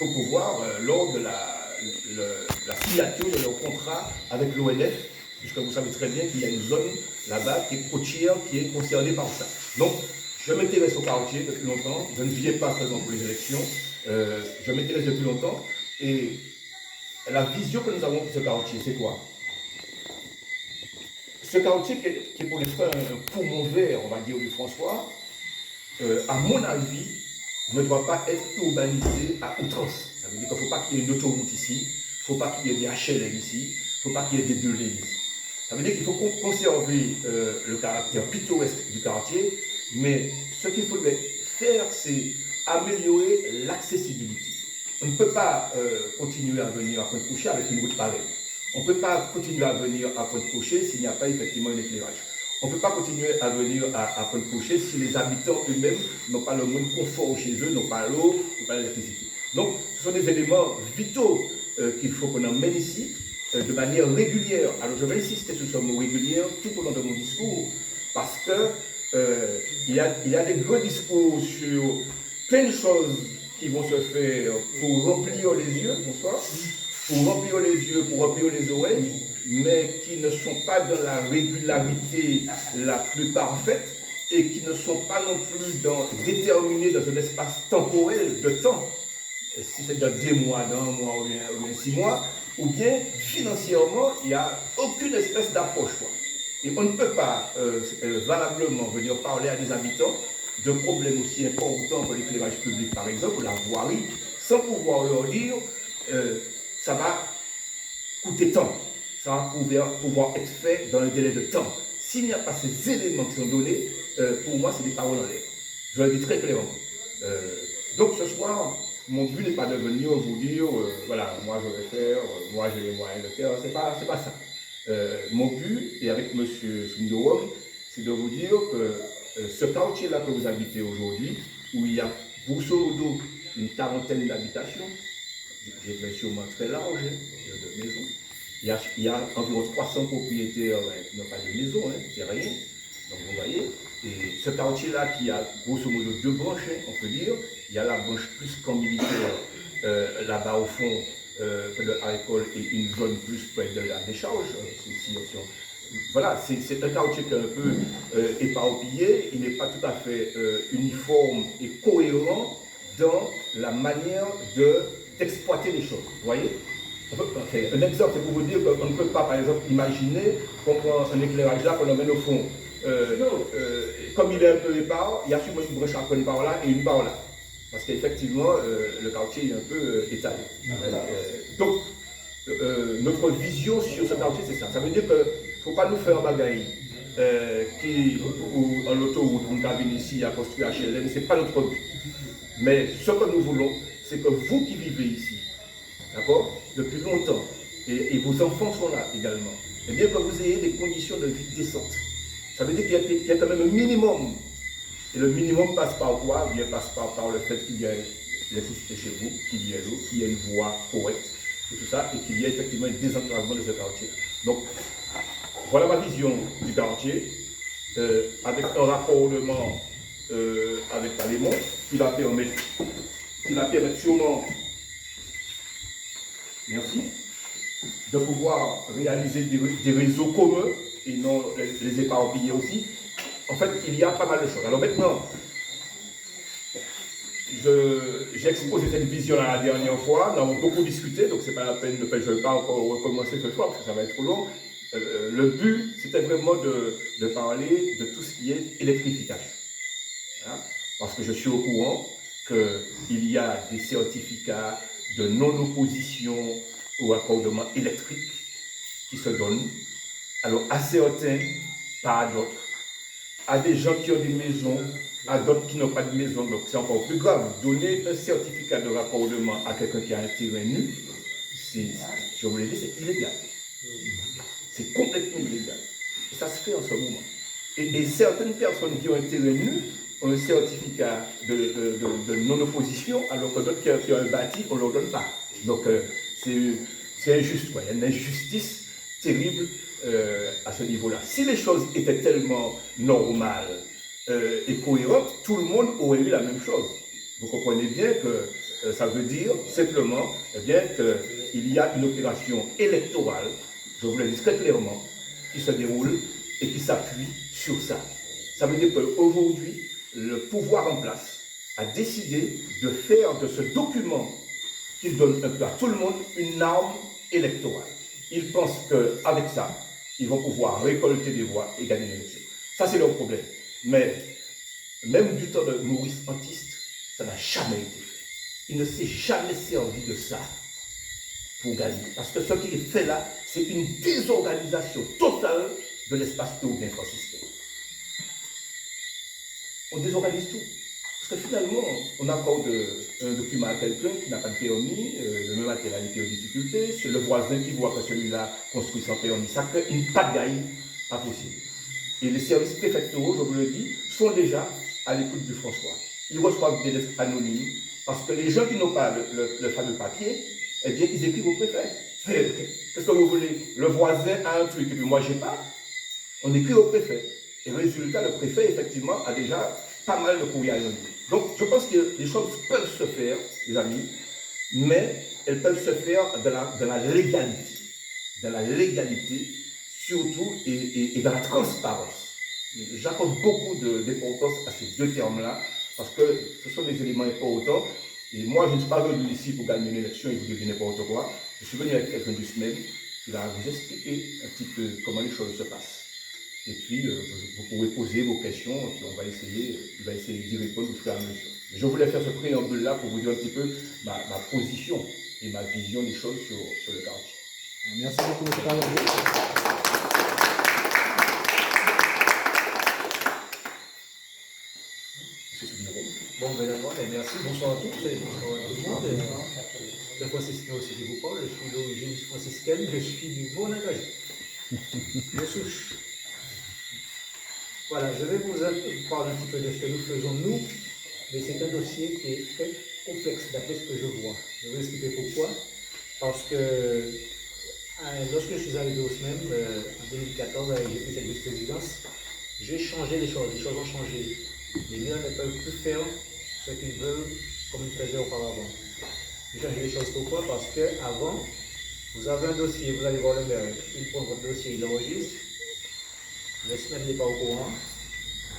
au pouvoir lors de la signature de leur contrat avec l'ONF, puisque vous savez très bien qu'il y a une zone là-bas qui est côtière, qui est concernée par ça. Donc, je m'intéresse au quartier depuis longtemps, je ne viens pas seulement pour les élections, je m'intéresse depuis longtemps, et la vision que nous avons pour ce quartier, c'est quoi? Ce quartier qui est pour les frères un poumon vert, on va dire, du François, à mon avis, ne doit pas être urbanisé à outrance. Ça veut dire qu'il ne faut pas qu'il y ait une autoroute ici, il ne faut pas qu'il y ait des HLM ici, il ne faut pas qu'il y ait des buildings ici. Ça veut dire qu'il faut conserver le caractère pittoresque du quartier, mais ce qu'il faudrait faire, c'est améliorer l'accessibilité. On ne peut pas continuer à venir à Pointe-Couchée avec une route pareille. On ne peut pas continuer à venir à Pointe-Couchée s'il n'y a pas effectivement un éclairage. On ne peut pas continuer à venir à Pointe-Couchée si les habitants eux-mêmes n'ont pas le même confort chez eux, n'ont pas l'eau, n'ont pas l'électricité. Donc, ce sont des éléments vitaux qu'il faut qu'on emmène ici de manière régulière. Alors, je vais insister sur ce mot régulière tout au long de mon discours parce que il y a des gros discours sur plein de choses qui vont se faire pour remplir les yeux, bonsoir, pour remplir les yeux, pour remplir les oreilles, mais qui ne sont pas dans la régularité la plus parfaite et qui ne sont pas non plus déterminés dans un espace temporel de temps, si c'est dans 2 mois, d'un mois ou bien 6 mois, ou bien financièrement, il n'y a aucune espèce d'approche. Et on ne peut pas valablement venir parler à des habitants de problèmes aussi importants que l'éclairage public, par exemple, ou la voirie, sans pouvoir leur dire ça va coûter tant, ça va pouvoir être fait dans un délai de temps. S'il n'y a pas ces éléments qui sont donnés, pour moi, c'est des paroles en l'air. Je le dis très clairement. Donc ce soir, mon but n'est pas de venir vous dire, voilà, moi je vais faire, moi j'ai les moyens de faire, c'est pas ça. Mon but, et avec M. Sundorum, c'est de vous dire que ce quartier-là que vous habitez aujourd'hui, où il y a grosso modo une quarantaine d'habitations, je vais sûrement très large, de maisons. Il y a environ 300 propriétaires qui n'ont pas de maison, c'est rien. Donc vous voyez, et ce quartier-là qui a grosso modo 2 branches, on peut dire, il y a la branche plus camp militaire là-bas au fond, près de l'école, et une zone plus près de la décharge. Voilà, c'est un quartier qui est un peu éparpillé, il n'est pas tout à fait uniforme et cohérent dans la manière d'exploiter les choses. Vous voyez? Un exemple, c'est pour vous dire qu'on ne peut pas, par exemple, imaginer qu'on prend un éclairage là, qu'on emmène au fond. Comme il est un peu épars, il y a sûrement une branche à prendre par là et une par là. Parce qu'effectivement, le quartier est un peu étalé. Donc, notre vision sur ce quartier, c'est ça. Ça veut dire qu'il ne faut pas nous faire bagaille en l'autoroute, on cabine ici à construire HLM, ce n'est pas notre but. Mais ce que nous voulons, c'est que vous qui vivez ici, d'accord, depuis longtemps, et vos enfants sont là également, et bien que vous ayez des conditions de vie décentes. Ça veut dire qu'il y a quand même un minimum. Et le minimum passe par quoi? Bien passe par le fait qu'il y ait l'électricité chez vous, qu'il y ait l'eau, qu'il y ait une voie correcte, et tout ça, et qu'il y ait effectivement un désenclavement de ce quartier. Donc, voilà ma vision du quartier, avec un raccordement avec Palémon, qui va permettre sûrement, merci, de pouvoir réaliser des réseaux communs et non les éparpiller aussi. En fait, il y a pas mal de choses. Alors maintenant, j'ai exposé cette vision la dernière fois, nous avons beaucoup discuté, donc c'est pas la peine, je ne vais pas encore recommencer ce soir parce que ça va être trop long. Le but, c'était vraiment de parler de tout ce qui est électrification. Hein? Parce que je suis au courant qu'il y a des certificats de non-opposition au raccordement électrique qui se donnent. Alors à certains, pas à d'autres. À des gens qui ont des maisons, à d'autres qui n'ont pas de maison. Donc c'est encore plus grave. Donner un certificat de raccordement à quelqu'un qui a un terrain nu, je vous l'ai dit, c'est illégal. C'est complètement illégal. Et ça se fait en ce moment. Et certaines personnes qui ont un terrain nu ont un certificat de non-opposition, alors que d'autres qui ont un bâti, on ne leur donne pas. Donc c'est injuste, quoi. Il y a une injustice terrible à ce niveau-là. Si les choses étaient tellement normales et cohérentes, tout le monde aurait eu la même chose. Vous comprenez bien que Ça veut dire simplement eh bien, qu'il y a une opération électorale, je vous le dis très clairement, qui se déroule et qui s'appuie sur ça. Ça veut dire qu'aujourd'hui, le pouvoir en place a décidé de faire de ce document qu'il donne un peu à tout le monde une arme électorale. Ils pensent qu'avec ça, ils vont pouvoir récolter des voix et gagner l'élection. Ça, c'est leur problème. Mais même du temps de Maurice Antiste, ça n'a jamais été fait. Il ne s'est jamais servi de ça pour gagner. Parce que ce qui est fait là, c'est une désorganisation totale de l'espace théodien franciscain. On désorganise tout. Parce que finalement, on accorde un document à quelqu'un qui n'a pas de permis, le même matérialité aux difficultés, c'est le voisin qui voit que celui-là construit sans permis. Ça crée une pagaille pas possible. Et les services préfectoraux, je vous le dis, sont déjà à l'écoute du François. Ils reçoivent des lettres anonymes parce que les gens qui n'ont pas le fameux papier, eh bien, ils écrivent au préfet. Qu'est-ce que vous voulez? Le voisin a un truc et puis moi, je n'ai pas. On écrit au préfet. Et résultat, le préfet, effectivement, a déjà pas mal de courriers anonymes. Donc, je pense que les choses peuvent se faire, les amis, mais elles peuvent se faire dans la légalité. Dans la légalité, surtout, et dans la transparence. J'accorde beaucoup d'importance à ces deux termes-là, parce que ce sont des éléments importants. Et moi, je ne suis pas venu ici pour gagner une élection et vous dire n'importe quoi. Je suis venu avec quelqu'un du SMEM qui va vous expliquer un petit peu comment les choses se passent. Et puis, vous pourrez poser vos questions, et puis il va essayer d'y répondre au fur et à mesure. Je voulais faire ce préambule-là pour vous dire un petit peu ma position et ma vision des choses sur le quartier. Merci beaucoup, M. Carlo. Bon, ben d'accord, merci. Bonsoir à tous et bonsoir à tout le monde. Le franciscain aussi qui vous parle, je suis d'origine franciscaine, je suis du bon engagé. De souche. Voilà, je vais vous parler un petit peu de ce que nous faisons nous, mais c'est un dossier qui est très complexe d'après ce que je vois. Je vais vous expliquer pourquoi. Parce que lorsque je suis arrivé au SMEM en 2014, avec j'ai pris cette vice-présidence, j'ai changé les choses ont changé. Les maires ne peuvent plus faire ce qu'ils veulent comme ils faisaient auparavant. J'ai changé les choses pourquoi? Parce qu'avant, vous avez un dossier, vous allez voir le maire, il prend votre dossier, il l'enregistre, le SMEM n'est pas au courant,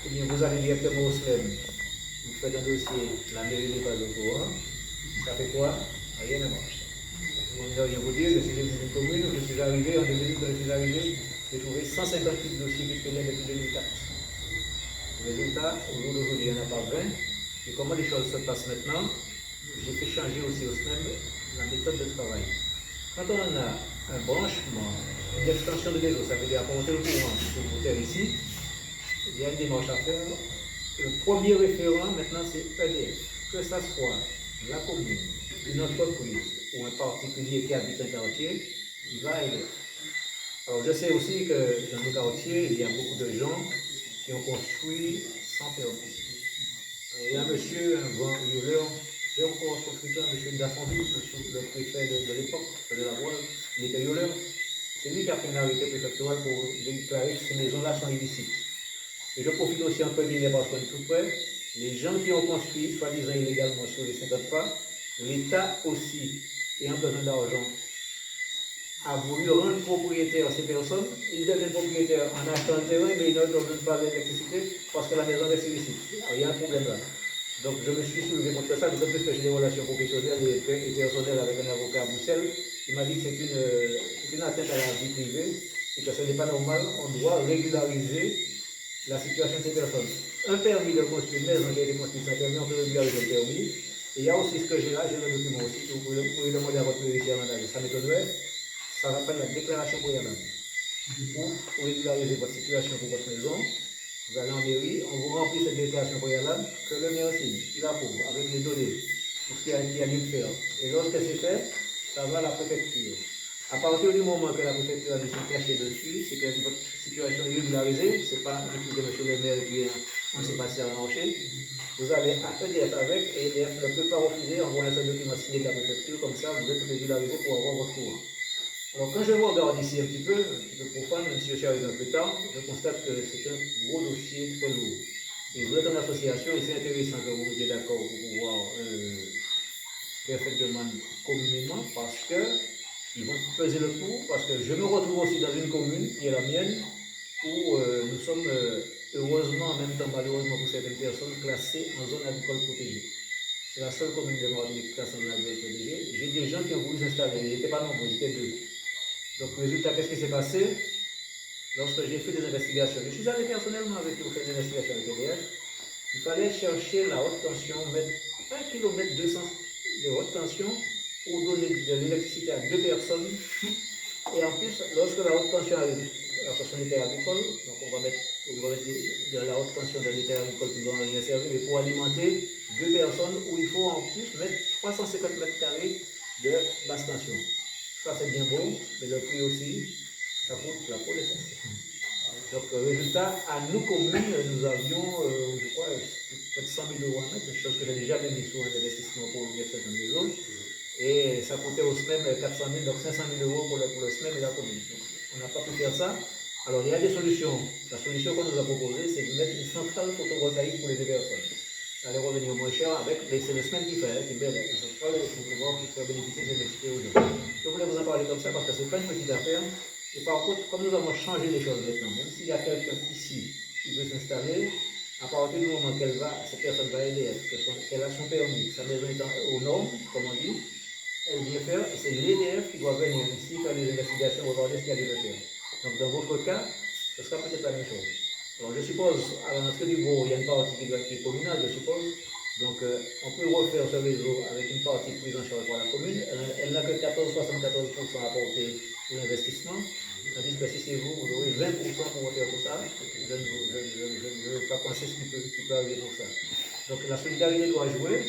ou bien vous allez directement au SMEM, vous faites un dossier, la mairie n'est pas au courant, ça fait quoi? Rien ne marche. Je ne vais rien vous dire, je suis élu d'une commune, je suis arrivé, en 2000, quand je suis arrivé, j'ai trouvé 158 dossiers qui traînaient depuis 2004. Résultat, au jour d'aujourd'hui, il n'y en a pas 20. Et comment les choses se passent maintenant? J'ai fait changer aussi au SMEM la méthode de travail. Quand on a un branchement, une extension de réseau, ça veut dire apporter le courant sur vos terres ici, il y a une démarche à faire. Le premier référent, maintenant, c'est EDF. Que ce soit la commune, une entreprise ou un particulier qui habite un quartier, il va aider. Alors, je sais aussi que dans nos quartiers, il y a beaucoup de gens qui ont construit sans permis. Il y a un monsieur, un grand hurleur, j'ai encore son truc là, monsieur Daffandou, le préfet de l'époque, de la voile, il était hurleur. C'est lui qui a fait une arrêté préfectorale pour déclarer que ces maisons-là sont illicites. Et je profite aussi un peu guillemets parce qu'on est tout près, les gens qui ont construit, soi-disant illégalement sur les 50 pas, l'État aussi, ayant besoin d'argent, a voulu rendre propriétaire ces personnes, ils deviennent propriétaires en achetant le terrain, mais ils ne donnent pas l'électricité parce que la maison reste illicite. Il y a un problème là. Donc je me suis soulevé contre ça, d'autant plus que j'ai des relations professionnelles et personnelles avec un avocat à Bruxelles, qui m'a dit que c'est une atteinte à la vie privée et que ce n'est pas normal, on doit régulariser la situation de ces personnes. Un permis de construire une maison qui a été construite sans permis, on peut régulariser le permis. Et il y a aussi ce que j'ai là, j'ai le document aussi, vous pouvez demander à votre mairie à l'analyse, ça m'étonnerait. Ça s'appelle la déclaration préalable. Pour régulariser votre situation pour votre maison, vous allez en mairie, on vous remplit cette déclaration préalable que le maire signe, il approuve avec les données, pour ce qu'il y a lieu de faire. Et lorsque c'est fait, ça va à la préfecture. À partir du moment que la préfecture a des choses cachées dessus, c'est que votre situation est régularisée, c'est pas un truc de monsieur le maire qui on ne sait pas si ça va marcher. Vous allez à EDF avec, et EDF ne peut pas refuser, envoyer un document signé de la préfecture, comme ça vous êtes régularisé pour avoir votre courant. Alors quand je regarde ici un petit peu profane, même si je suis arrivé un peu tard, je constate que c'est un gros dossier très lourd. Et vous êtes en association et c'est intéressant que vous soyez d'accord pour pouvoir faire cette demande communément parce que ils vont peser le coup, parce que je me retrouve aussi dans une commune qui est la mienne, où nous sommes heureusement, en même temps malheureusement pour certaines personnes, classés en zone agricole protégée. C'est la seule commune de Martinique classée en zone agricole protégée. J'ai des gens qui ont voulu s'installer, ils n'étaient pas nombreux, ils étaient deux. Donc résultat, qu'est-ce qui s'est passé? Lorsque j'ai fait des investigations, je suis allé personnellement avec eux pour faire des investigations avec EDF, il fallait chercher la haute tension, mettre 1 km 200 de haute tension pour donner de l'électricité à 2 personnes. Et en plus, lorsque la haute tension arrive, alors ce sont des terres agricoles, donc on va mettre de la haute tension dans les terres agricoles qui vont rien servir, mais pour alimenter 2 personnes où il faut en plus mettre 350 mètres carrés de basse tension. Ça c'est bien beau, mais le prix aussi, ça coûte la peau des fesses. Donc, résultat, à nous communes, nous avions, je crois, peut-être 100 000 euros à mettre, chose que j'ai déjà mis sur un investissement pour une extension des eaux. Et ça coûtait au SMEM 400 000, donc 500 000 euros pour le SMEM et la commune. Donc, on n'a pas pu faire ça. Alors, il y a des solutions. La solution qu'on nous a proposée, c'est de mettre une centrale photovoltaïque pour les 2 personnes. Ça allait revenir moins cher avec, mais c'est le SMEM qui fait, qui met la centrale pour pouvoir faire bénéficier de l'électricité aux gens. Je voulais vous en parler comme ça parce que ce n'est pas une petite affaire. Et par contre, comme nous avons changé les choses maintenant, même s'il y a quelqu'un ici qui veut s'installer, à partir du moment cette personne va aider, qu'elle a son permis, sa maison est aux normes, comme on dit, elle vient faire, et c'est l'EDF qui doit venir ici faire des investigations, regarder ce qu'il y a de le faire. Donc dans votre cas, ce sera peut-être la même chose. Alors je suppose, à notre niveau, il y a une partie qui doit être communale, je suppose. Donc on peut refaire ce réseau avec une partie prise en charge par la commune. Elle n'a que 14,74% à apporter pour l'investissement. Tandis que si c'est vous, vous aurez 20% pour refaire tout ça. Je ne veux pas penser ce qui peut arriver pour ça. Donc la solidarité doit jouer.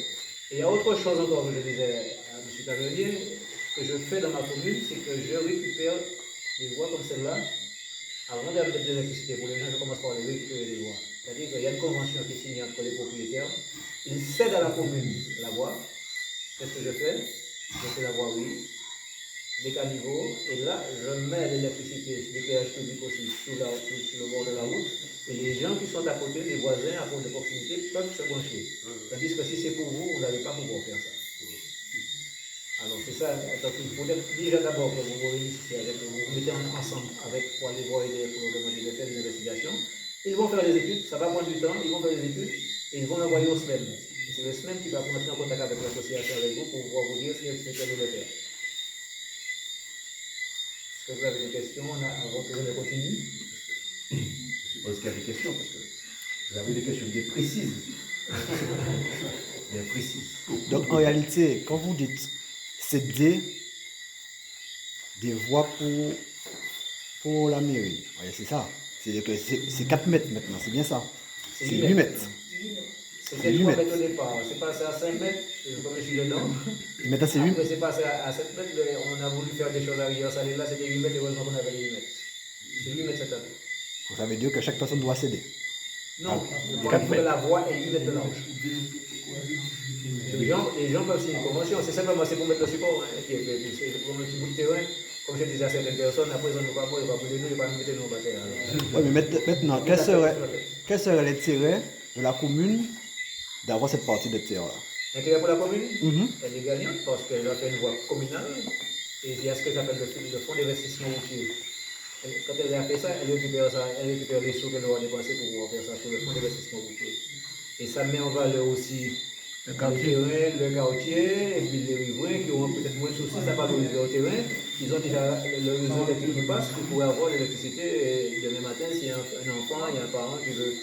Et il y a autre chose encore que je disais à M. Cavalier, que je fais dans ma commune, c'est que je récupère des voies comme celle-là. Avant de mettre de l'électricité pour les gens, je commence par les récupérer les voies. C'est-à-dire qu'il y a une convention qui est signée entre les propriétaires. Ils cèdent à la commune la voie. Qu'est-ce que je fais? Je fais la voirie, des caniveaux, et là, je mets l'électricité, des péages publics aussi sur le bord de la route. Et les gens qui sont à côté, les voisins à cause de proximité, peuvent se brancher. Tandis que si c'est pour vous, vous n'allez pas pouvoir faire ça. Alors c'est ça, donc il faut déjà d'abord que vous vous réunissez vous vous mettez ensemble avec pour aller voir EDF pour leur demander de faire des investigations. Ils vont faire les études, ça va prendre du temps, ils vont faire les études et ils vont l'envoyer au SMEM. Et c'est le SMEM qui va vous mettre en contact avec l'association avec vous pour pouvoir vous dire ce qu'il y a de faire. Est-ce que vous avez des questions avant que je continue? Je suppose qu'il y a des questions, parce que vous avez des questions bien précises. Bien précises. Donc en réalité, quand vous dites céder des voies pour la mairie, ouais, c'est ça. C'est-à-dire que c'est 4 mètres maintenant, c'est bien ça. C'est 8 mètres. C'était 8 mètres au départ, c'est passé à 5 mètres, comme je suis dedans. Et maintenant c'est 8 Après, c'est passé à 7 mètres, on a voulu faire des choses à Rivière Salée, là c'était 8 mètres, heureusement qu'on avait les 8 mètres. C'est 8 mètres cette année. Ça veut dire que chaque personne doit céder. Non, les 4 mètres. la voie est 8 mètres de large. Les gens peuvent signer une convention, c'est simplement c'est pour mettre le support, hein, c'est pour un petit bout de terrain. Comme je disais à certaines personnes, après ils n'ont pas pour, ils vont brûler nous, ils vont nous mettre nos batailles. Oui, mais maintenant, quel serait l'intérêt de la commune d'avoir cette partie de terre-là? L'intérêt pour la commune, elle est gagnante parce qu'elle a fait une voie communale et il y a ce qu'elle appelle le fonds d'investissement routier. Quand elle a fait ça, elle récupère les sous qu'elle aura dépensés pour pouvoir faire ça sur le fonds d'investissement routier. Et ça met en valeur aussi le quartier, et puis les riverains qui auront peut-être moins de soucis à valoriser leur terrain. Ils ont déjà le réseau électrique qui passe pour pouvoir avoir l'électricité et demain matin, s'il y a un enfant, il y a un parent qui veut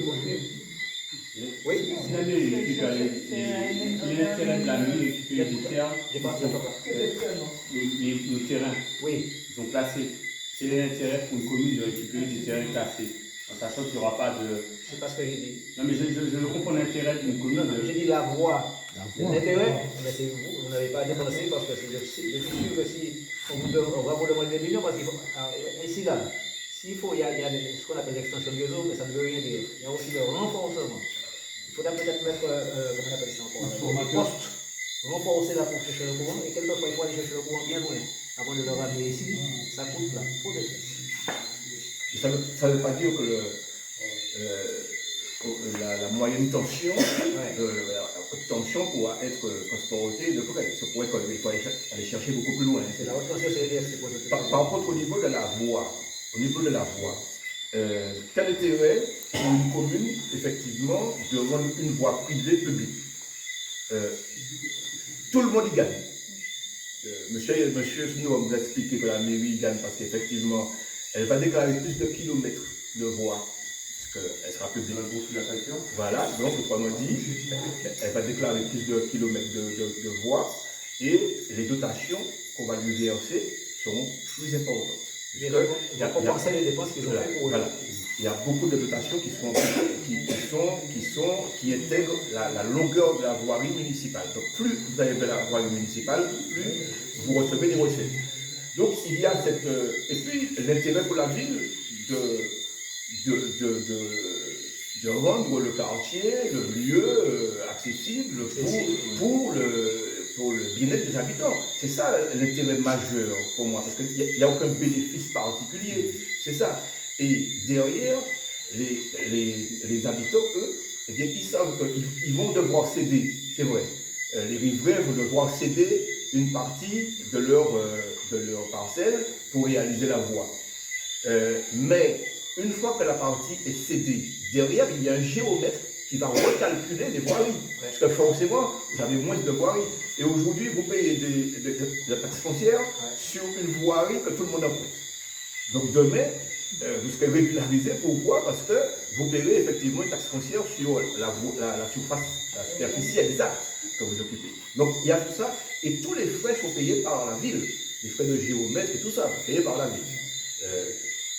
construire. Oui. Si la mairie récupère l'intérêt de la mairie récupérer des terres, les terrains, oui. ils sont placés. C'est l'intérêt pour une commune de récupérer des terrains classés, en sachant qu'il n'y aura pas de. C'est pas ce que j'ai dit. Non, mais je comprends l'intérêt d'une commune. J'ai dit la voie. L'intérêt, mais c'est vous n'avez pas dépensé parce que je suis sûr que si on va vous demander des millions, parce qu'il faut. Ici, là, s'il faut, il y a ce qu'on appelle l'extension du réseau, mais ça ne veut rien dire. Il y a aussi le renforcement. Il faudra peut-être mettre, comment on appelle ça encore, un poste. Renforcer là pour chercher le courant, et quelquefois il faut aller chercher le courant bien loin. Avant de le ramener ici, ça coûte là, trop de choses. Ça ne veut pas dire que la moyenne tension, Ouais. la haute tension pourra être transportée de près. Ça pourrait il faut aller chercher beaucoup plus loin. C'est la haute tension, c'est quoi Par contre, au niveau de la voie, quel intérêt pour une commune, effectivement, de rendre une voie privée publique? Tout le monde y gagne. Monsieur Snow va vous expliquer que la mairie gagne parce qu'effectivement, elle va déclarer plus de kilomètres de voies, puisqu'elle sera publique. Voilà, donc autrement dit, elle va déclarer plus de kilomètres de voies et les dotations qu'on va lui verser seront plus importantes. Il va compenser les dépenses qu'ils ont fait pour eux. Voilà. Il y a beaucoup de dotations qui intègrent la longueur de la voirie municipale. Donc plus vous avez de la voirie municipale, plus vous recevez des recettes. Donc il y a cette... et puis l'intérêt pour la ville de rendre le quartier, le lieu accessible pour le bien-être des habitants. C'est ça l'intérêt majeur pour moi, parce qu'il n'y a aucun bénéfice particulier. C'est ça. Et derrière, les habitants, eux, eh bien, ils savent qu'ils vont devoir céder, c'est vrai. Les riverains vont devoir céder une partie de leur parcelle pour réaliser la voie. Mais une fois que la partie est cédée, derrière, il y a un géomètre qui va recalculer les voiries. Parce que forcément, vous avez moins de voiries. Et aujourd'hui, vous payez des taxes foncières sur une voirie que tout le monde a prise. Donc demain, vous serez régularisé. Pourquoi? Parce que vous paierez effectivement une taxe foncière sur la surface, la superficie exacte que vous occupez. Donc il y a tout ça. Et tous les frais sont payés par la ville. Les frais de géomètre et tout ça, sont payés par la ville.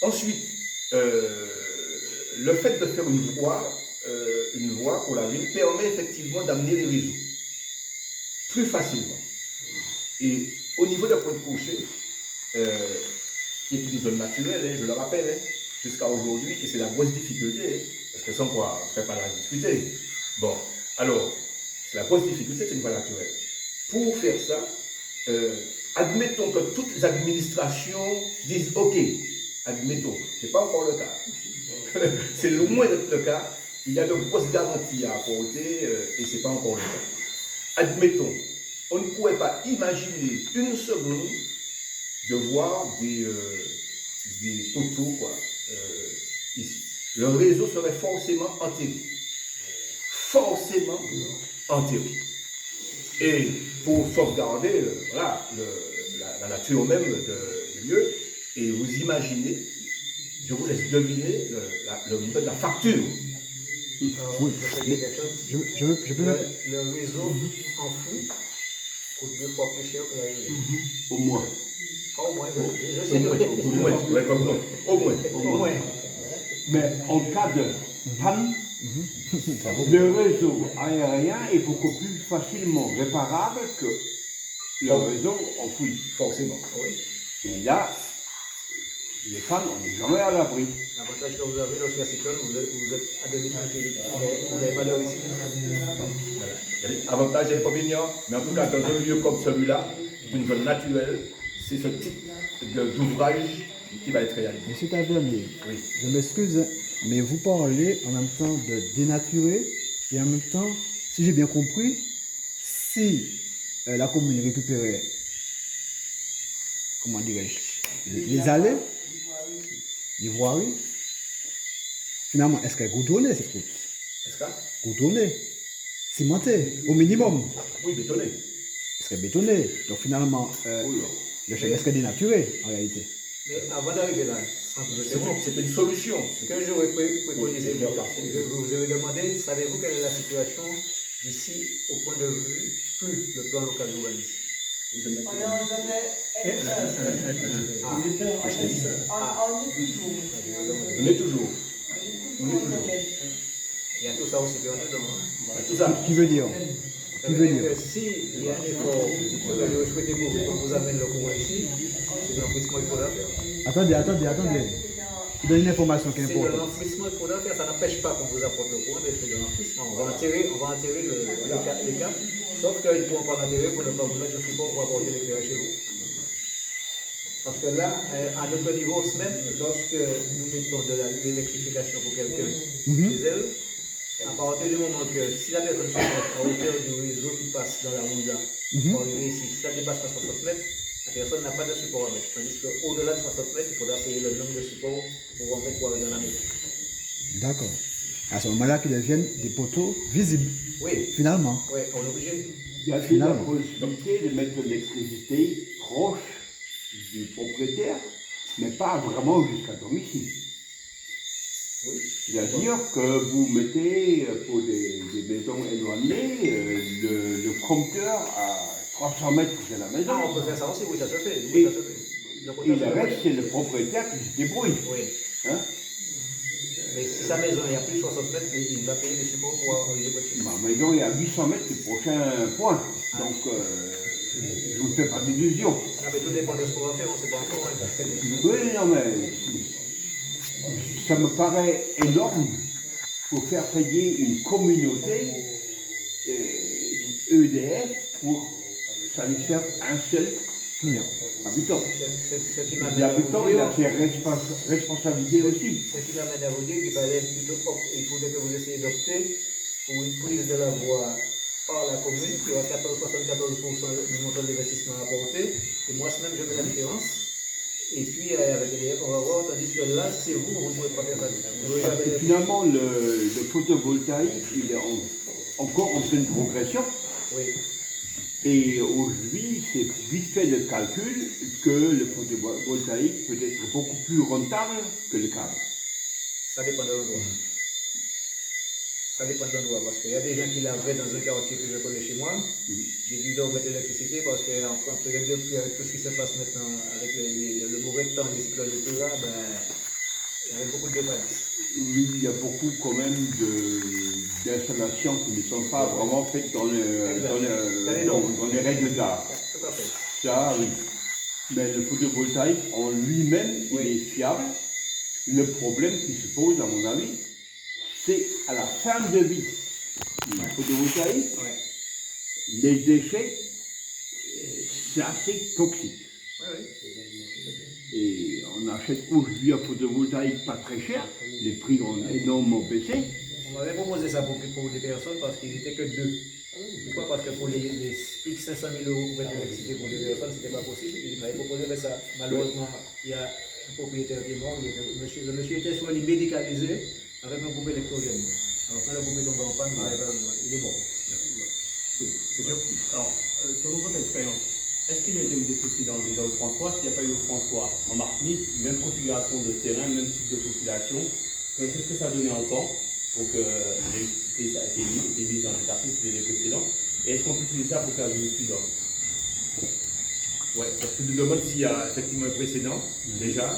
Ensuite, le fait de faire une voie pour la ville permet effectivement d'amener les réseaux plus facilement. Et au niveau de Pointe-Cocher, qui est une zone naturelle, je le rappelle, jusqu'à aujourd'hui, et c'est la grosse difficulté, parce que sans quoi on ne ferait pas la discuter. Bon, alors, c'est la grosse difficulté, c'est une voie naturelle. Pour faire ça, admettons que toutes les administrations disent OK, admettons, ce n'est pas encore le cas. C'est loin d'être le cas. Il y a de grosses garanties à apporter et ce n'est pas encore le cas. Admettons, on ne pourrait pas imaginer une seconde de voir des poteaux ici. Le réseau serait forcément enterré. Forcément enterré. Et pour sauvegarder la nature même du lieu, et vous imaginez, je vous laisse deviner le niveau de la facture. Oui, mais je peux mettre... Le réseau enfoui coûte 2 fois plus cher que la rivière. Au moins. Pas au moins, je sais Au moins. Au moins. Mais en cas de panne, le réseau aérien est beaucoup plus facilement réparable que le réseau enfoui. Forcément. Et là, les pannes, on n'est jamais à l'abri. L'avantage que vous avez lorsqu'il y a cyclone, vous êtes à demi-tranquille. Vous n'avez pas de risque. Avantage et inconvénients, mais en tout cas, dans un lieu comme celui-là, une zone naturelle, c'est ce type d'ouvrage qui va être réalisé. Monsieur Tavernier, Oui. je m'excuse, mais vous parlez en même temps de dénaturer et en même temps, si j'ai bien compris, si la commune récupérait, comment dirais-je, les allées, les voiries, finalement, est-ce qu'elle goudronnait cette route? Est-ce que? Goudronnée, cimentée, au minimum. Oui, bétonné. Elle serait bétonnée. Donc finalement, le chemin serait dénaturé en réalité. Mais avant d'arriver là, C'est une solution. ce que j'aurais préconisé, vous avez demandé, savez-vous quelle est la situation d'ici au point de vue, plus le plan local d'urbanisme? On est toujours. Il y a tout ça aussi qui est dedans. Tout ça. Qui veut dire? Qui veut dire? S'il y a un effort que vous souhaitez qu'on vous amène le courant ici, c'est de l'enfouissement qu'il faudra faire. Attendez. Je donne une information qui est C'est de importante. l'enfouissement qu'il faudra faire, ça n'empêche pas qu'on vous apporte le courant, mais c'est de l'enfouissement. On va enterrer les câbles, sauf qu'ils ne pourront pas l'enterrer pour ne pas vous mettre le support pour apporter l'éclairage chez vous. Parce que là, à notre niveau, même lorsque nous mettons de l'électrification pour quelqu'un chez elle, À partir du moment que si la personne se met à hauteur du réseau qui passe dans la route là, pour arriver ici, si ça dépasse pas 60 mètres, la personne n'a pas de support à mettre. Tandis qu'au-delà de 60 mètres, il faudra payer le nombre de supports pour en mettre pour arriver dans la maison. D'accord. À ce moment-là, qu'ils deviennent des poteaux visibles, Oui, finalement. oui, on est obligé. Il y a la Finalement. possibilité de mettre de l'électricité proche du propriétaire, mais pas vraiment jusqu'à domicile. Oui. C'est-à-dire que vous mettez pour des maisons éloignées le compteur à 300 mètres de la maison. Ah, on peut faire ça aussi, oui, ça se fait. Et- Oui, ça se fait. Le Et compteur, le ça se reste, fait. c'est le propriétaire qui se débrouille. Oui. Hein? Mais si sa maison est à plus de 60 mètres, il va payer les supports pour arriver votre chez Ma maison est à 800 mètres du prochain point. Donc, je ne vous fais pas d'illusions. Ah, mais tout dépend de ce qu'on va faire, on ne sait pas encore. Hein. Oui, non, mais ça me paraît énorme pour faire payer une communauté EDF pour satisfaire un seul Client. habitant. Ce qui m'amène à vous L'habitant, il a dire, ses responsabilités aussi. ce qui m'amène à vous dire qu'il fallait plutôt il faudrait que vous essayiez d'opter pour une prise de la voie par la commune qui aura 74% du montant d'investissement apporté. Et moi, même, je mets la différence. Et puis, avec l'EDF, on va voir, tandis que là, c'est vous, vous ne pouvez pas faire ça. Vous Parce avez que les- finalement, le photovoltaïque, il est encore en pleine progression. Oui, Et aujourd'hui, c'est vite fait le calcul que le photovoltaïque peut être beaucoup plus rentable que le câble. ça dépend de l'endroit. Ça dépend de l'endroit, parce qu'il y a des gens qui l'avaient dans un quartier que je connais chez moi. J'ai dû leur mettre l'électricité parce qu'entre les deux, puis avec tout ce qui se passe maintenant, avec le mauvais temps, les cyclones et tout là, ben, il y avait beaucoup de défaillances. Oui, il y a beaucoup quand même d'installations qui ne sont pas vraiment faites dans les règles d'art. Tout à fait. Ça, oui. Mais le photovoltaïque en lui-même, il est fiable. Le problème qui se pose, à mon avis, c'est à la fin de vie du photovoltaïque, Ouais. les déchets, c'est assez toxique. Oui, oui. Et on achète aujourd'hui un photovoltaïque pas très cher, les prix ont énormément baissé. On m'avait proposé ça pour des personnes parce qu'ils n'étaient que deux. Pourquoi? Parce que pour les X 500 000 euros pour mettre l'électricité pour deux personnes, ce n'était pas possible. Ils m'avaient proposé mais ça. Malheureusement, il y a un propriétaire qui est mort. Le monsieur était soigné médicalisé avec un groupe électrogène. Alors quand le groupe est tombé en panne, il est mort. C'est sûr. Alors, selon votre expérience, est-ce qu'il y a déjà eu des précédents déjà au François? S'il n'y a pas eu au François, en Martinique, même configuration de terrain, même type de population, qu'est-ce que ça a donné en temps pour que l'électricité a été mise dans les quartiers qui les précédents? Et est-ce qu'on peut utiliser ça pour faire du suivant? Ouais, parce que je me demande s'il y a effectivement un précédent, déjà,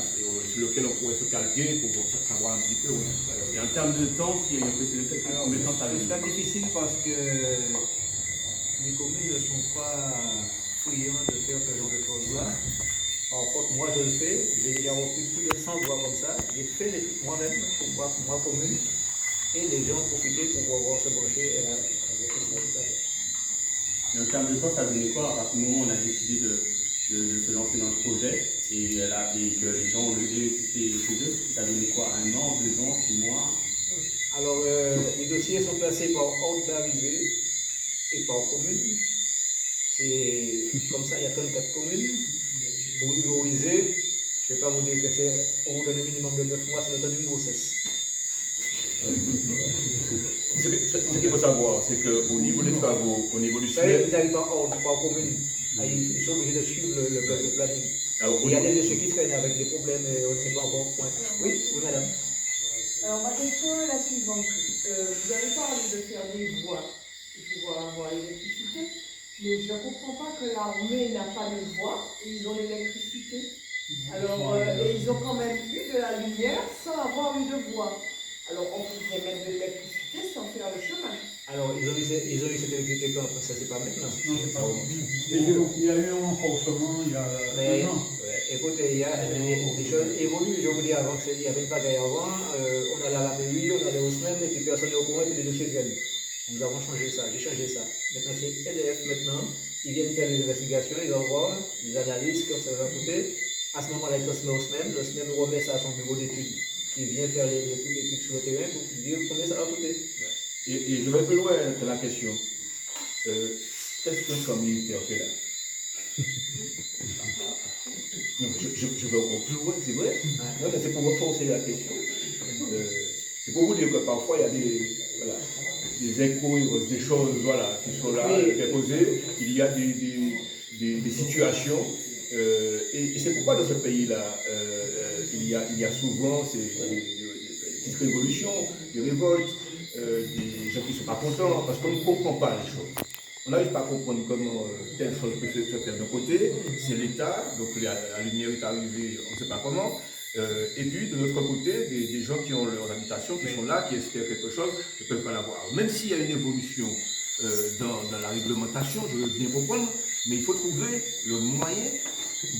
sur lequel on pourrait se calquer pour savoir un petit peu. Ouais. Et en termes de temps, s'il y a eu un précédent, Alors, combien de temps ça avait c'est mis? pas difficile parce que les communes ne sont pas friands de faire ce genre de choses-là. Par contre, moi je le fais, j'ai déjà repris plus de 100 voix comme ça. J'ai fait les trucs moi-même pour ma commune et les gens ont profité pour pouvoir se brancher avec le. Et en termes de temps, ça a donné quoi? À partir du moment où on a décidé de se lancer dans le projet et que les gens ont levé l'électricité chez eux, ça a donné quoi? 1 an, 2 ans, 6 mois? Alors, les dossiers sont classés par ordre d'arrivée et par commune. C'est comme ça, il y a 34 communes. Pour humoriser, je ne vais pas vous dire que c'est, on vous donne un minimum de 9 mois, c'est le temps d'une grossesse. Ce qu'il faut savoir, c'est qu'au niveau des travaux, au niveau du Vous savez, SMEC, ils n'arrivent pas par commune. Ils sont obligés de suivre le planning. alors, Il y a des dossiers qui traînent avec des problèmes et on ne sait pas encore point. Oui, oui, madame. Alors ma question est la suivante. Vous avez parlé de faire des voies pour pouvoir avoir l'électricité, mais je ne comprends pas que l'armée n'a pas de voies et ils ont l'électricité. Alors, et ils ont quand même eu de la lumière sans avoir eu de voies. Alors on pourrait mettre de l'électricité sans faire le chemin. Alors, ils ont eu cette électricité quand ça c'est pas maintenant. Il y a eu un renforcement il y a Mais 2 ans. écoutez, il y a des choses évoluent. Je vous dis avant qu'il y avait une bagaille avant, on allait à la mairie, on allait aux semaines, et puis personne n'est au courant, et puis les dossiers viennent. Nous avons changé ça, j'ai changé ça. Maintenant c'est EDF maintenant, ils viennent faire les investigations, ils envoient, ils analysent comme ça va coûter. À ce moment-là, ils transmettent au SMEM, le SMEM remet ça à son bureau d'études, qui vient faire les études sur le terrain pour dire combien ça va coûter. Et je vais plus loin dans la question. Qu'est-ce qu'un camp militaire fait là? Non, je vais encore plus loin, c'est vrai. Non, mais c'est pour renforcer la question. C'est pour vous dire que parfois il y a des incohérences, des choses voilà, qui sont là, posées. Il y a des situations. Et c'est pourquoi dans ce pays-là, il y a souvent des petites révolutions, des révoltes, des gens qui ne sont pas contents, parce qu'on ne comprend pas les choses. On n'arrive pas à comprendre comment telle chose peut se faire d'un côté, c'est l'État, donc la lumière est arrivée, on ne sait pas comment. Et puis de l'autre côté, des gens qui ont leur habitation, qui sont là, qui espèrent quelque chose, ne peuvent pas l'avoir. Même s'il y a une évolution dans la réglementation, je veux bien comprendre, mais il faut trouver le moyen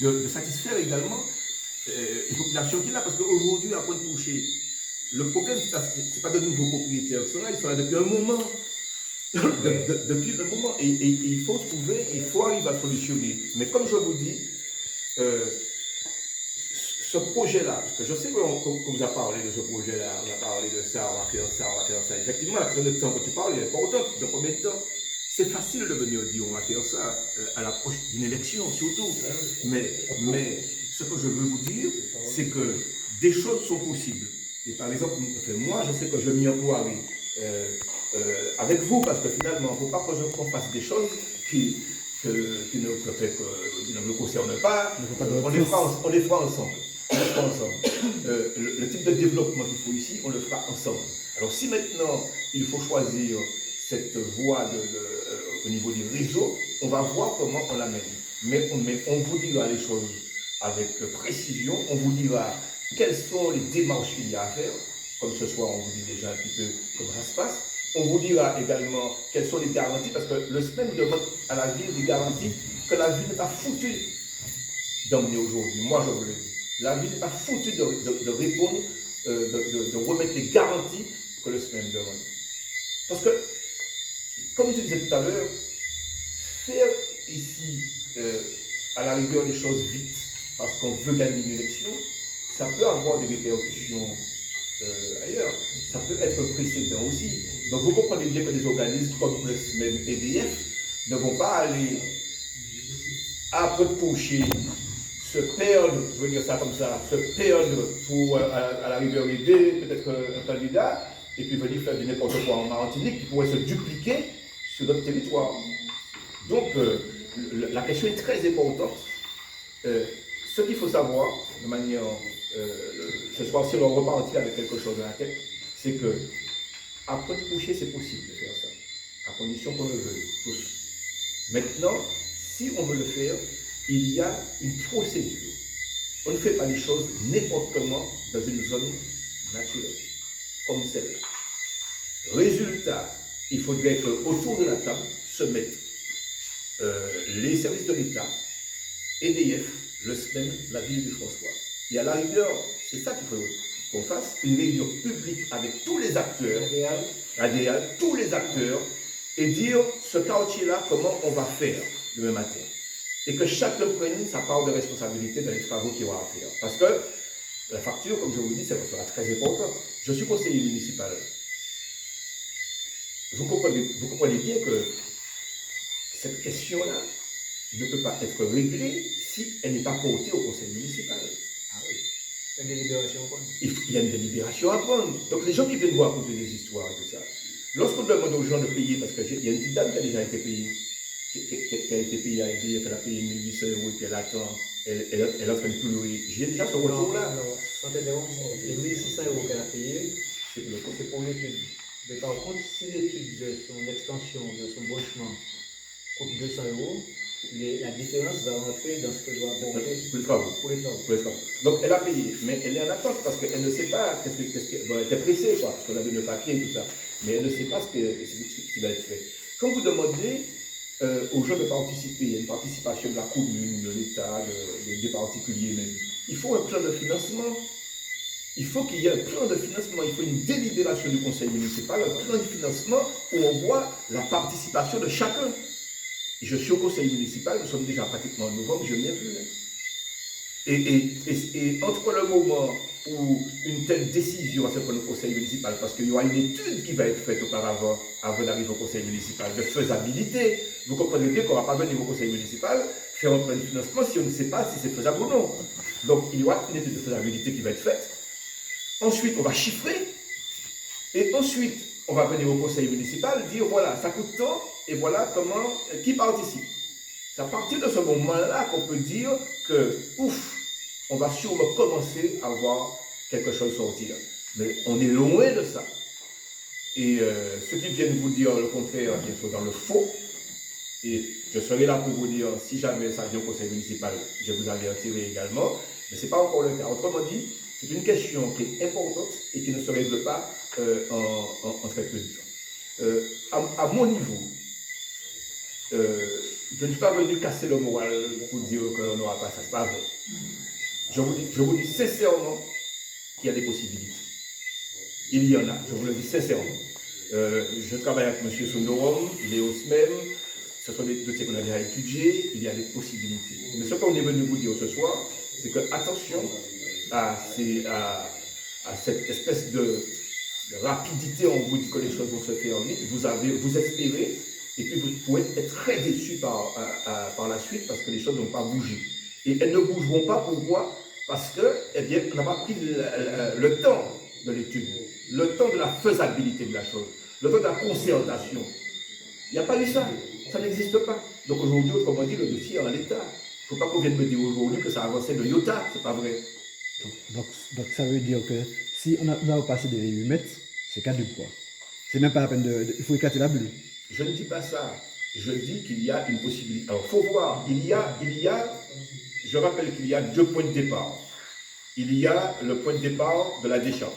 de satisfaire également les populations qui sont là, parce qu'aujourd'hui, à Pointe-Couchée, le problème, c'est pas de nouveaux propriétaires qui sont là, ils sont là depuis un moment. Depuis un moment. Et il faut trouver, il faut arriver à solutionner. Mais comme je vous dis, ce projet-là, parce que je sais qu'on vous a parlé de ce projet-là, on a parlé de ça, on va faire ça, on va faire ça. Effectivement, la question de temps que tu parles est importante. Dans combien de temps? C'est facile de venir dire on va faire ça à l'approche d'une élection surtout. Mais ce que je veux vous dire, c'est que des choses sont possibles. Et par exemple, moi, je sais que je m'y emploierai avec vous, parce que finalement, il ne faut pas qu'on fasse des choses qui ne me concernent pas. On les fera ensemble. Le type de développement qu'il faut ici, on le fera ensemble. Alors si maintenant, il faut choisir cette voie au niveau des réseaux, on va voir comment on l'amène. Mais on vous dira les choses avec précision, on vous dira quelles sont les démarches qu'il y a à faire. Comme ce soir, on vous dit déjà un petit peu comment ça se passe. On vous dira également quelles sont les garanties, parce que le SMEM demande à la ville des garanties que la ville n'est pas foutue d'emmener aujourd'hui. Moi, je vous le dis. La ville n'est pas foutue de répondre, de remettre les garanties que le SMEM demande. Parce que, comme je disais tout à l'heure, faire ici, à la rigueur, des choses vite, parce qu'on veut gagner une élection, ça peut avoir des répercussions ailleurs. Ça peut être précédent aussi. Donc vous comprenez bien que des organismes comme le SMEM EDF ne vont pas aller à Pointe-Couchée se perdre, je veux dire ça comme ça, se perdre pour à la rigueur aider peut-être un candidat et puis venir faire du n'importe quoi en Martinique qui pourrait se dupliquer sur notre territoire. Donc la question est très importante. Ce qu'il faut savoir, de manière, ce soir si on repartit avec quelque chose dans la tête, c'est que à Pointe-Couchée, c'est possible de faire ça, à condition qu'on le veuille tous. Maintenant, si on veut le faire, il y a une procédure. On ne fait pas les choses n'importe comment dans une zone naturelle, comme celle-là. Résultat, il faudrait qu'autour de la table se mettent les services de l'État, EDF, le SMEM, la ville du François. Et à la rigueur, c'est ça qu'il faut qu'on fasse, une réunion publique avec tous les acteurs, tous les acteurs, et dire ce quartier-là, comment on va faire demain matin. Et que chacun prenne sa part de responsabilité dans les travaux qu'il aura à faire. Parce que la facture, comme je vous dis, ça sera très importante. Je suis conseiller municipal. Vous comprenez bien que cette question-là ne peut pas être réglée si elle n'est pas portée au conseil municipal. Ah oui. Une délibération à prendre. Il y a une délibération à prendre. Donc les gens qui viennent vous raconter des histoires et tout ça, lorsqu'on demande aux gens de payer, parce qu'il y a une petite dame qui a déjà été payée, qui a été payée à EDF, elle a payé 1800 € et puis elle attend, elle est en train de pleurer. J'ai déjà ce retour-là. Non, sans t'interrompre, les 1600 € qu'elle a payé, c'est pour l'étude. Mais par contre, si l'étude de son extension, de son branchement coûte 200 €, la différence va rentrer dans ce que doit apporter Pour les travaux. pour les travaux. Pour les travaux. Donc elle a payé, mais elle est en attente parce qu'elle ne sait pas elle était pressée, quoi, parce qu'on a donné le papier et tout ça, mais elle ne sait pas ce qui va être fait. Quand vous demandez aux gens de participer, il y a une participation de la commune, de l'État, des particuliers même, il faut un plan de financement. Il faut qu'il y ait un plan de financement, il faut une délibération du conseil municipal, un plan de financement où on voit la participation de chacun. Et je suis au conseil municipal, nous sommes déjà pratiquement en novembre, je ne viens plus. Et entre le moment où une telle décision va se prendre au conseil municipal, parce qu'il y aura une étude qui va être faite auparavant, avant d'arriver au conseil municipal, de faisabilité. Vous comprenez bien qu'on ne va pas venir au conseil municipal faire un plan de financement si on ne sait pas si c'est faisable ou non. Donc il y aura une étude de faisabilité qui va être faite. Ensuite, on va chiffrer. Et ensuite, on va venir au conseil municipal, dire voilà, ça coûte tant, et voilà comment, qui participe. C'est à partir de ce moment-là qu'on peut dire que, ouf, on va sûrement commencer à voir quelque chose sortir. Mais on est loin de ça. Et ceux qui viennent vous dire le contraire, ils sont dans le faux. Et je serai là pour vous dire, si jamais ça vient au conseil municipal, je vous avertirai également. Mais ce n'est pas encore le cas. Autrement dit, c'est une question qui est importante et qui ne se règle pas en très peu de temps. À mon niveau, je ne suis pas venu casser le moral pour dire qu'on n'aura pas ça. Ce n'est pas vrai. Je vous dis sincèrement qu'il y a des possibilités. Il y en a, je vous le dis sincèrement. Je travaille avec M. Sonorum, Léo Smem, ce sont des dossiers qu'on a déjà étudiés, il y a des possibilités. Mais ce qu'on est venu vous dire ce soir, c'est que attention à cette espèce de rapidité, on vous dit que les choses vont se faire vite, vous espérez, et puis vous pouvez être très déçus par la suite parce que les choses n'ont pas bougé. Et elles ne bougeront pas, pourquoi? Parce que, eh bien, on n'a pas pris le temps de l'étude, le temps de la faisabilité de la chose, le temps de la concertation. Il n'y a pas eu ça, ça n'existe pas. Donc aujourd'hui, autrement dit, le dossier est en l'état. Il ne faut pas qu'on vienne me dire aujourd'hui que ça avançait de iota, c'est pas vrai. Donc ça veut dire que si nous avons passé des 8 mètres, c'est caduque quoi. C'est même pas la peine il faut éclater la bulle. Je ne dis pas ça. Je dis qu'il y a une possibilité. Alors, il faut voir, je rappelle qu'il y a 2 points de départ. Il y a le point de départ de la décharge.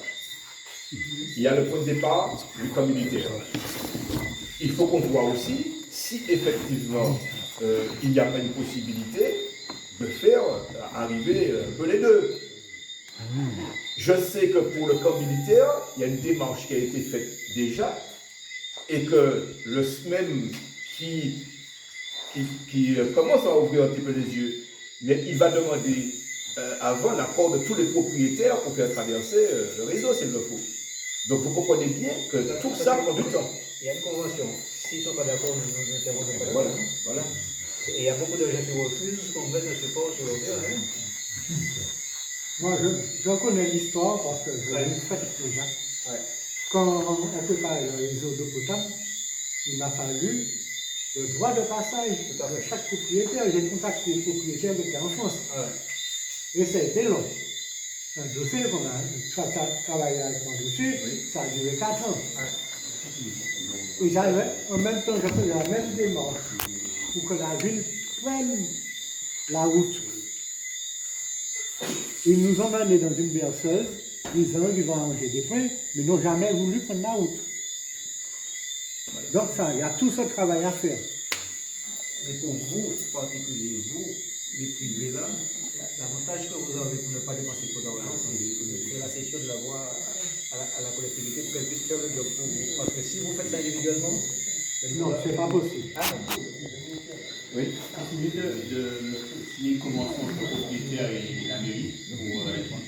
Il y a le point de départ du communautaire. Il faut qu'on voit aussi si effectivement il n'y a pas une possibilité de faire arriver un peu les deux. Je sais que pour le camp militaire, il y a une démarche qui a été faite déjà et que le SMEM qui commence à ouvrir un petit peu les yeux, mais il va demander avant l'accord de tous les propriétaires pour faire traverser le réseau s'il le faut. Donc vous comprenez bien que tout ça prend du temps. Il y a une convention. S'ils ne sont pas d'accord, nous n'intervenons pas. Voilà. Et il y a beaucoup de gens qui refusent qu'on mette un support sur le terrain. Moi, je connais l'histoire parce que je l'ai faite déjà. Ouais. Quand on préparait le réseau d'eau potable, il m'a fallu le droit de passage de chaque propriétaire. J'ai contacté les propriétaires qui étaient en France. Ouais. Et ça a été long. Un dossier qu'on a travaillé avec moi dessus, ça a duré 4 ans. Et j'avais, en même temps, je faisais la même démarche pour que la ville prenne la route. Ils nous ont amenés dans une berceuse, disant qu'ils vont arranger des points, mais n'ont jamais voulu prendre la route. Donc ça, il y a tout ce travail à faire. Mais pour vous, en particulier vous, les privés là, l'avantage que vous avez pour ne pas dépenser trop d'argent, c'est de faire la cession de la voie à la collectivité pour qu'elle puisse faire le job pour vous. Parce que si vous faites ça individuellement, non, c'est pas possible. Ah non. Oui. Il suffit de signer une convention entre le propriétaire et la mairie pour